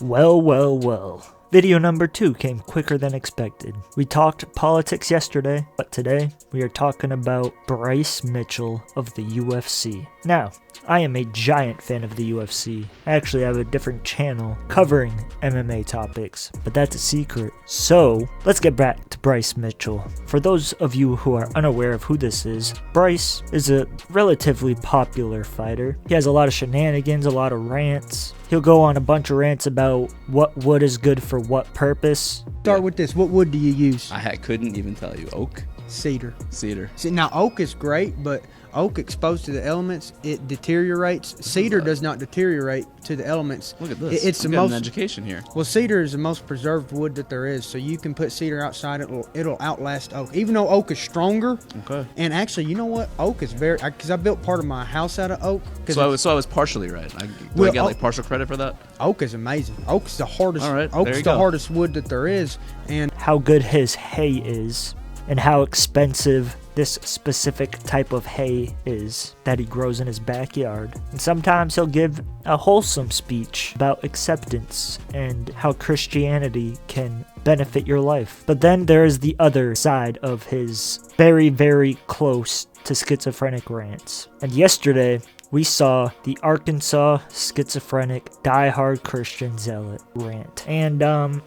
Well, well, well. Video number 2 came quicker than expected. We talked politics yesterday, but today we are talking about Bryce Mitchell of the UFC. Now, I am a giant fan of the UFC. I actually have a different channel covering MMA topics, but that's a secret. So, let's get back to Bryce Mitchell. For those of you who are unaware of who this is, Bryce is a relatively popular fighter. He has a lot of shenanigans, a lot of rants. He'll go on a bunch of rants about what wood is good for what purpose. Start with this. What wood do you use? I couldn't even tell you. Oak? Cedar. Cedar. See, now oak is great, but oak exposed to the elements, it deteriorates. Cedar does not deteriorate to the elements. Look at this. It's I'm the getting most an education here. Well, cedar is the most preserved wood that there is, so you can put cedar outside. It'll outlast oak, even though oak is stronger. Okay. And actually, you know what? Oak is very, because I built part of my house out of oak. So I was partially right. Do I get like partial credit for that? Oak is amazing. Oak is the hardest. All right, oak there is you the go. hardest wood that there is, and How good his hay is, and how expensive this specific type of hay is that he grows in his backyard. And sometimes he'll give a wholesome speech about acceptance and how Christianity can benefit your life. But then there is the other side of his very, very close to schizophrenic rants. And yesterday, we saw the Arkansas schizophrenic diehard Christian zealot rant. And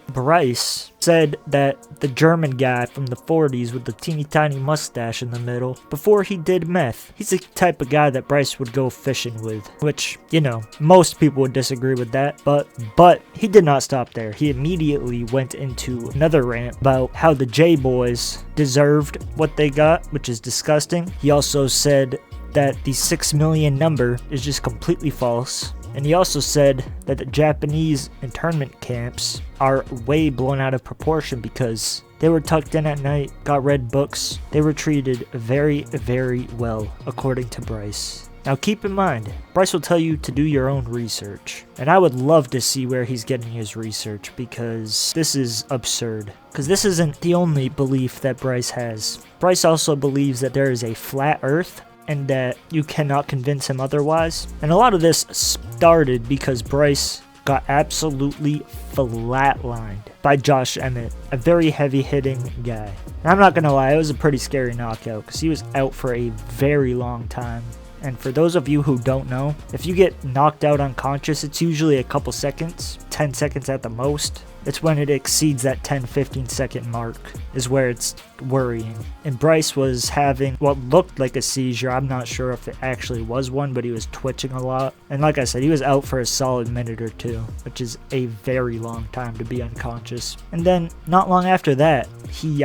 Bryce said that the German guy from the 40s with the teeny tiny mustache in the middle, before he did meth, he's the type of guy that Bryce would go fishing with, which, you know, most people would disagree with that, but he did not stop there. He immediately went into another rant about how the J-boys deserved what they got, which is disgusting. He also said that the 6 million number is just completely false. And he also said that the Japanese internment camps are way blown out of proportion because they were tucked in at night, got read books. They were treated very, very well, according to Bryce. Now keep in mind, Bryce will tell you to do your own research. And I would love to see where he's getting his research because this is absurd. Because this isn't the only belief that Bryce has. Bryce also believes that there is a flat earth and that you cannot convince him otherwise. And a lot of this started because Bryce got absolutely flatlined by Josh Emmett, a very heavy-hitting guy. And I'm not gonna lie, it was a pretty scary knockout because he was out for a very long time. And for those of you who don't know, if you get knocked out unconscious, it's usually a couple seconds, 10 seconds at the most. It's when it exceeds that 10-15 second mark is where it's worrying. And Bryce was having what looked like a seizure. I'm not sure if it actually was one, but he was twitching a lot. And like I said, he was out for a solid minute or two, which is a very long time to be unconscious. And then not long after that, he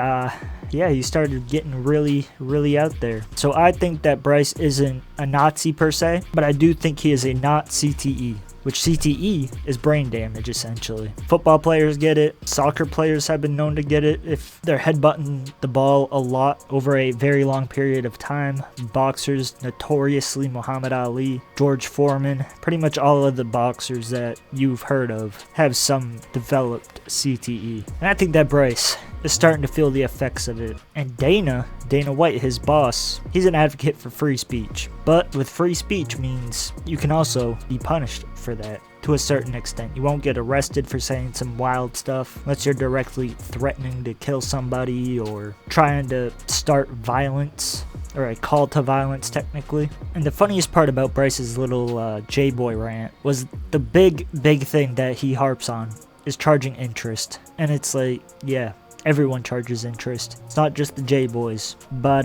started getting really out there. So I think that Bryce isn't a Nazi per se, but I do think he is a not CTE. Which CTE is brain damage, essentially. Football players get it. Soccer players have been known to get it if they're headbutting the ball a lot over a very long period of time. Boxers, notoriously Muhammad Ali, George Foreman, pretty much all of the boxers that you've heard of have some developed CTE. And I think that Bryce is starting to feel the effects of it. And Dana White, his boss, he's an advocate for free speech. But with free speech means you can also be punished for that to a certain extent. You won't get arrested for saying some wild stuff unless you're directly threatening to kill somebody or trying to start violence, or a call to violence technically. And the funniest part about Bryce's little J-boy rant was the big thing that he harps on is charging interest. And it's like, yeah, everyone charges interest. It's not just the J-boys. But,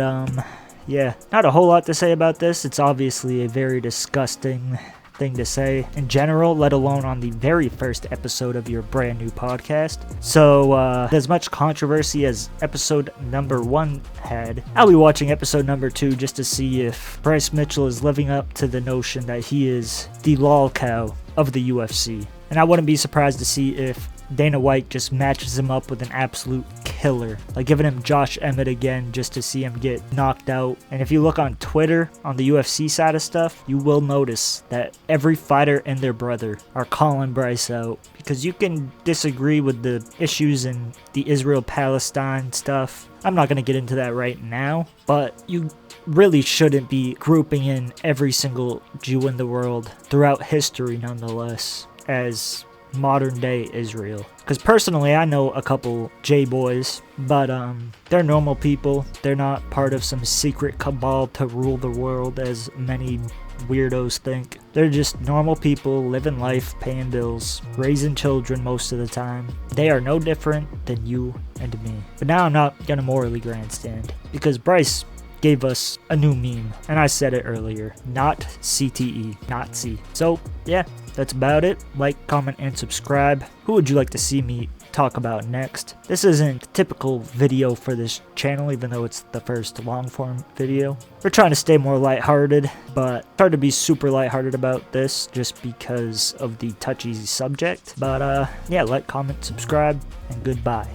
yeah, not a whole lot to say about this. It's obviously a very disgusting thing to say in general, let alone on the very first episode of your brand new podcast. So, as much controversy as episode number 1 had, I'll be watching episode number 2 just to see if Bryce Mitchell is living up to the notion that he is the lol cow of the UFC. And I wouldn't be surprised to see if Dana White just matches him up with an absolute killer, like giving him Josh Emmett again just to see him get knocked out. And if you look on Twitter, on the UFC side of stuff, you will notice that every fighter and their brother are calling Bryce out, because you can disagree with the issues in the Israel-Palestine stuff. I'm not going to get into that right now, but you really shouldn't be grouping in every single Jew in the world throughout history nonetheless as modern day Israel. Because personally, I know a couple J-boys, but they're normal people. They're not part of some secret cabal to rule the world as many weirdos think. They're just normal people living life, paying bills, raising children most of the time. They are no different than you and me. But now I'm not gonna morally grandstand, because Bryce gave us a new meme, and I said it earlier, not CTE, Nazi. So yeah, that's about it. Like, comment, and subscribe. Who would you like to see me talk about next? This isn't a typical video for this channel, even though it's the first long form video. We're trying to stay more lighthearted, but it's hard to be super lighthearted about this just because of the touchy subject. But yeah, like, comment, subscribe, and goodbye.